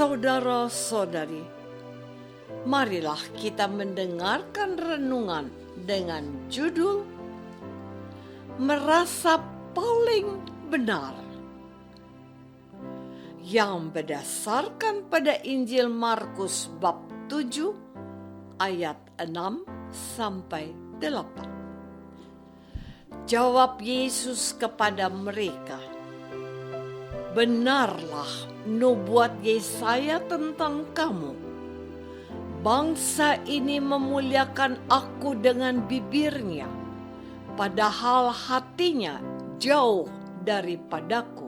Saudara-saudari, marilah kita mendengarkan renungan dengan judul Merasa Paling Benar, yang berdasarkan pada Injil Markus bab 7 ayat 6-8. Jawab Yesus kepada mereka, "Benarlah nubuat Yesaya tentang kamu. Bangsa ini memuliakan aku dengan bibirnya, padahal hatinya jauh daripadaku.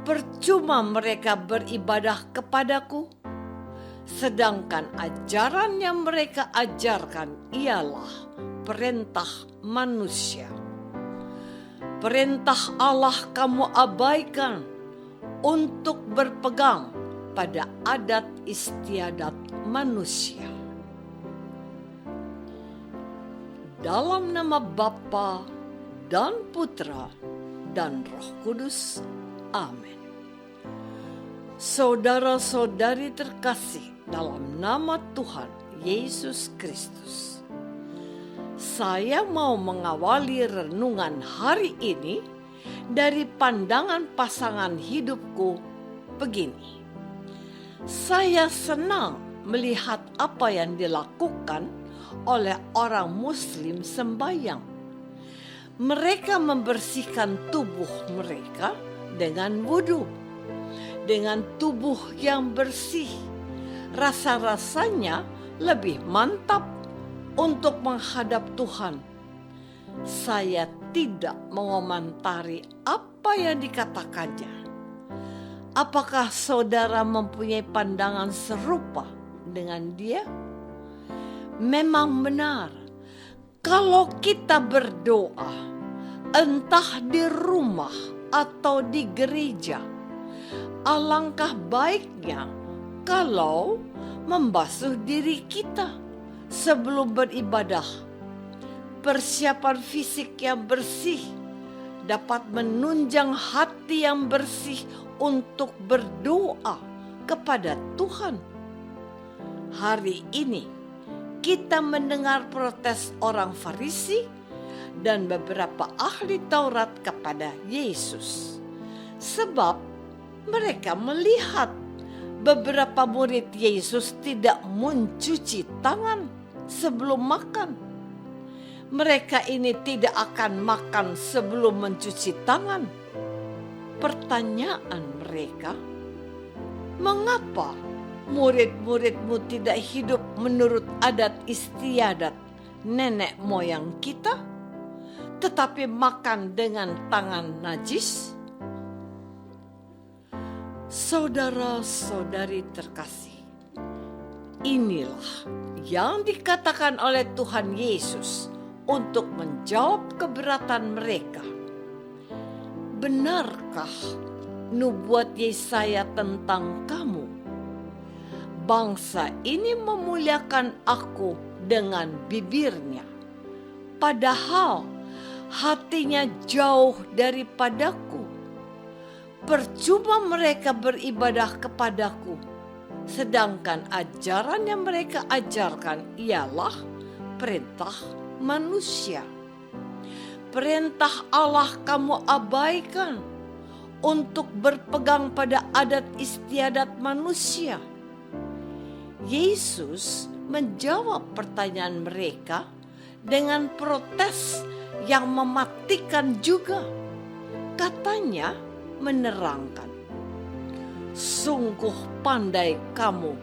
Percuma mereka beribadah kepadaku, sedangkan ajaran yang mereka ajarkan ialah perintah manusia. Perintah Allah kamu abaikan untuk berpegang pada adat istiadat manusia." Dalam nama Bapa dan Putra dan Roh Kudus. Amin. Saudara-saudari terkasih dalam nama Tuhan Yesus Kristus, saya mau mengawali renungan hari ini dari pandangan pasangan hidupku begini. Saya senang melihat apa yang dilakukan oleh orang Muslim sembahyang. Mereka membersihkan tubuh mereka dengan wudu. Dengan tubuh yang bersih, rasa-rasanya lebih mantap untuk menghadap Tuhan. Saya tidak mengomentari apa yang dikatakannya. Apakah saudara mempunyai pandangan serupa dengan dia? Memang benar, kalau kita berdoa, entah di rumah atau di gereja, alangkah baiknya kalau membasuh diri kita sebelum beribadah. Persiapan fisik yang bersih dapat menunjang hati yang bersih untuk berdoa kepada Tuhan. Hari ini kita mendengar protes orang Farisi dan beberapa ahli Taurat kepada Yesus, sebab mereka melihat beberapa murid Yesus tidak mencuci tangan sebelum makan. Mereka ini tidak akan makan sebelum mencuci tangan. Pertanyaan mereka, mengapa murid-muridmu tidak hidup menurut adat istiadat nenek moyang kita, tetapi makan dengan tangan najis? Saudara-saudari terkasih, inilah yang dikatakan oleh Tuhan Yesus untuk menjawab keberatan mereka. Benarkah nubuat Yesaya tentang kamu? Bangsa ini memuliakan aku dengan bibirnya, padahal hatinya jauh daripadaku. Percuma mereka beribadah kepadaku, sedangkan ajaran yang mereka ajarkan ialah perintah manusia. Perintah Allah kamu abaikan untuk berpegang pada adat istiadat manusia. Yesus menjawab pertanyaan mereka dengan protes yang mematikan juga. Katanya menerangkan, "Sungguh pandai kamu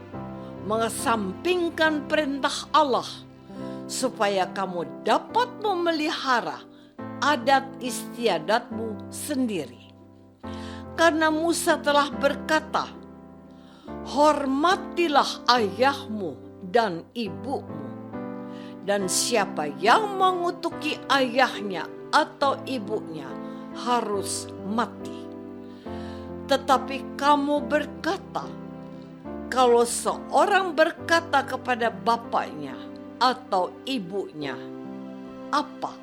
mengesampingkan perintah Allah supaya kamu dapat memelihara adat istiadatmu sendiri. Karena Musa telah berkata, hormatilah ayahmu dan ibumu, dan siapa yang mengutuki ayahnya atau ibunya harus mati. Tetapi kamu berkata, kalau seorang berkata kepada bapaknya atau ibunya, apa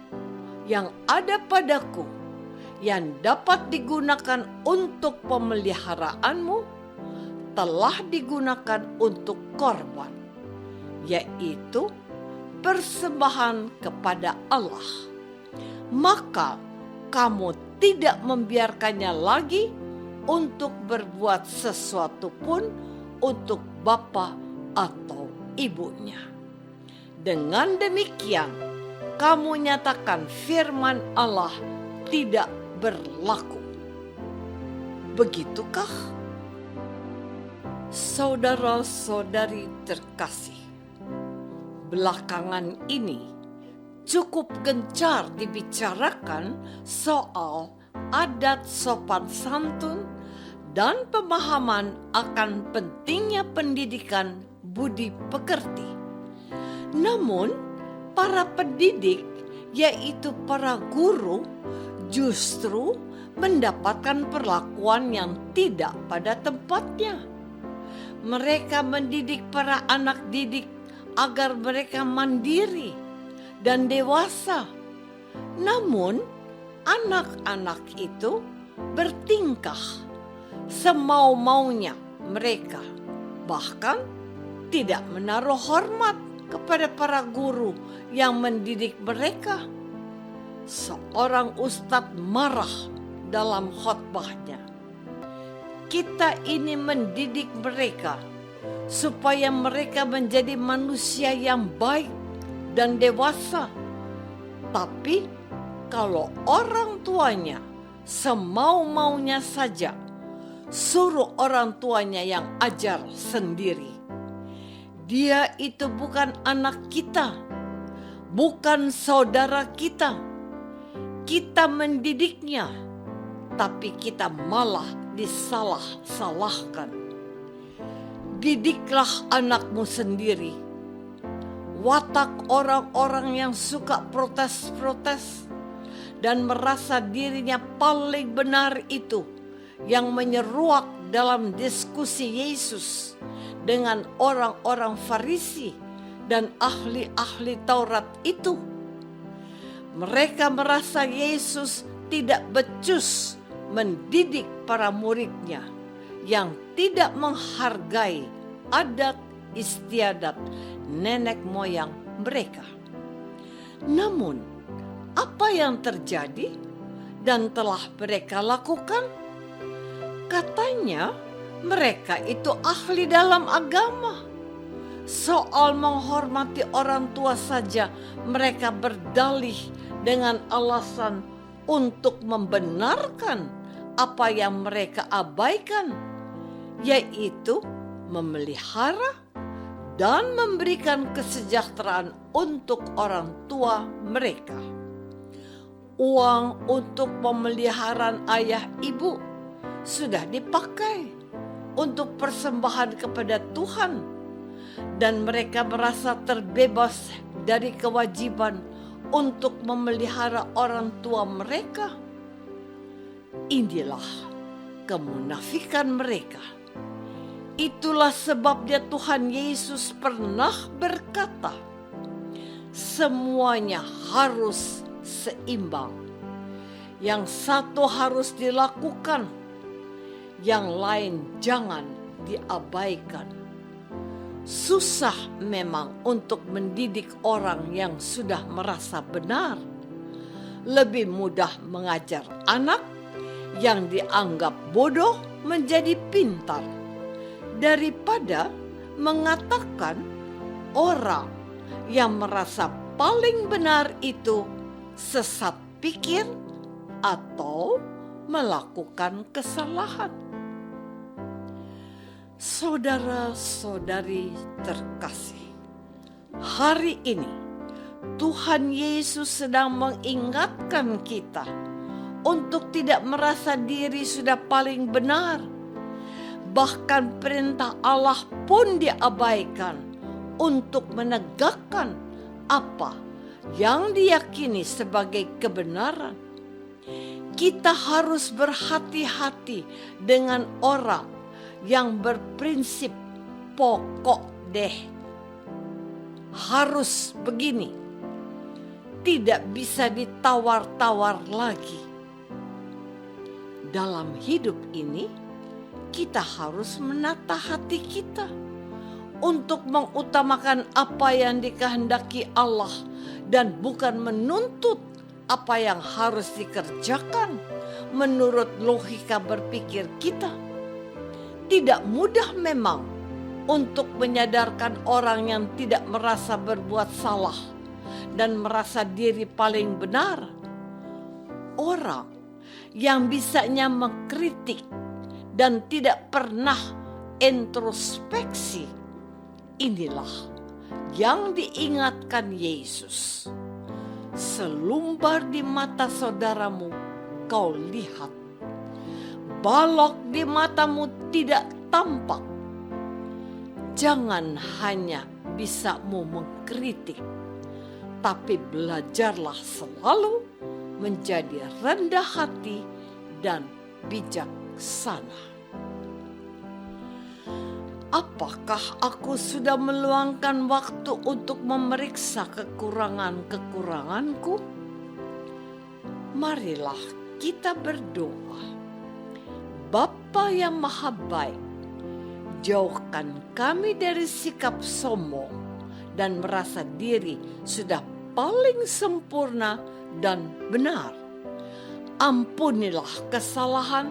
yang ada padaku yang dapat digunakan untuk pemeliharaanmu, telah digunakan untuk korban, yaitu persembahan kepada Allah. Maka kamu tidak membiarkannya lagi untuk berbuat sesuatu pun untuk bapa atau ibunya. Dengan demikian, kamu nyatakan firman Allah tidak berlaku. Begitukah? Saudara-saudari terkasih, belakangan ini cukup gencar dibicarakan soal adat sopan santun dan pemahaman akan pentingnya pendidikan budi pekerti. Namun, para pendidik, yaitu para guru, justru mendapatkan perlakuan yang tidak pada tempatnya. Mereka mendidik para anak didik agar mereka mandiri dan dewasa. Namun, anak-anak itu bertingkah semau-maunya mereka, bahkan tidak menaruh hormat kepada para guru yang mendidik mereka. Seorang ustadz marah dalam khotbahnya. Kita ini mendidik mereka supaya mereka menjadi manusia yang baik dan dewasa. Tapi kalau orang tuanya semau-maunya saja, suruh orang tuanya yang ajar sendiri. Dia itu bukan anak kita, bukan saudara kita. Kita mendidiknya, tapi kita malah disalah-salahkan. Didiklah anakmu sendiri. Watak orang-orang yang suka protes-protes dan merasa dirinya paling benar itu yang menyeruak dalam diskusi Yesus dengan orang-orang Farisi dan ahli-ahli Taurat itu. Mereka merasa Yesus tidak becus mendidik para muridnya yang tidak menghargai adat istiadat nenek moyang mereka. Namun, apa yang terjadi dan telah mereka lakukan? Katanya mereka itu ahli dalam agama. Soal menghormati orang tua saja mereka berdalih dengan alasan untuk membenarkan apa yang mereka abaikan, yaitu memelihara dan memberikan kesejahteraan untuk orang tua mereka. Uang untuk pemeliharaan ayah ibu sudah dipakai untuk persembahan kepada Tuhan, dan mereka merasa terbebas dari kewajiban untuk memelihara orang tua mereka. Inilah kemunafikan mereka. Itulah sebabnya Tuhan Yesus pernah berkata, semuanya harus seimbang. Yang satu harus dilakukan, yang lain jangan diabaikan. Susah memang untuk mendidik orang yang sudah merasa benar. Lebih mudah mengajar anak yang dianggap bodoh menjadi pintar daripada mengatakan orang yang merasa paling benar itu sesat pikir atau melakukan kesalahan. Saudara-saudari terkasih, hari ini Tuhan Yesus sedang mengingatkan kita untuk tidak merasa diri sudah paling benar. Bahkan perintah Allah pun diabaikan untuk menegakkan apa yang diyakini sebagai kebenaran. Kita harus berhati-hati dengan orang yang berprinsip pokok deh, harus begini, tidak bisa ditawar-tawar lagi. Dalam hidup ini kita harus menata hati kita untuk mengutamakan apa yang dikehendaki Allah dan bukan menuntut apa yang harus dikerjakan menurut logika berpikir kita. Tidak mudah memang untuk menyadarkan orang yang tidak merasa berbuat salah dan merasa diri paling benar. Orang yang bisanya mengkritik dan tidak pernah introspeksi, inilah yang diingatkan Yesus. Selumbar di mata saudaramu kau lihat, balok di matamu tidak tampak. Jangan hanya bisamu mengkritik, tapi belajarlah selalu menjadi rendah hati dan bijaksana. Apakah aku sudah meluangkan waktu untuk memeriksa kekurangan-kekuranganku? Marilah kita berdoa. Bapa yang Maha Baik, jauhkan kami dari sikap sombong dan merasa diri sudah paling sempurna dan benar. Ampunilah kesalahan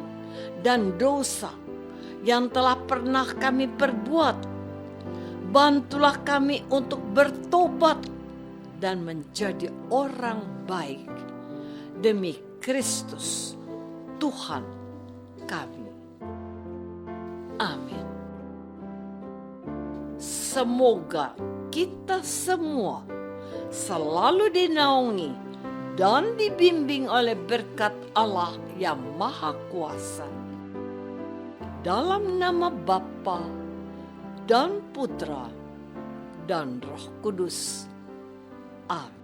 dan dosa yang telah pernah kami perbuat. Bantulah kami untuk bertobat dan menjadi orang baik demi Kristus Tuhan kami. Amin. Semoga kita semua selalu dinaungi dan dibimbing oleh berkat Allah yang Maha Kuasa. Dalam nama Bapa dan Putra dan Roh Kudus. Amin.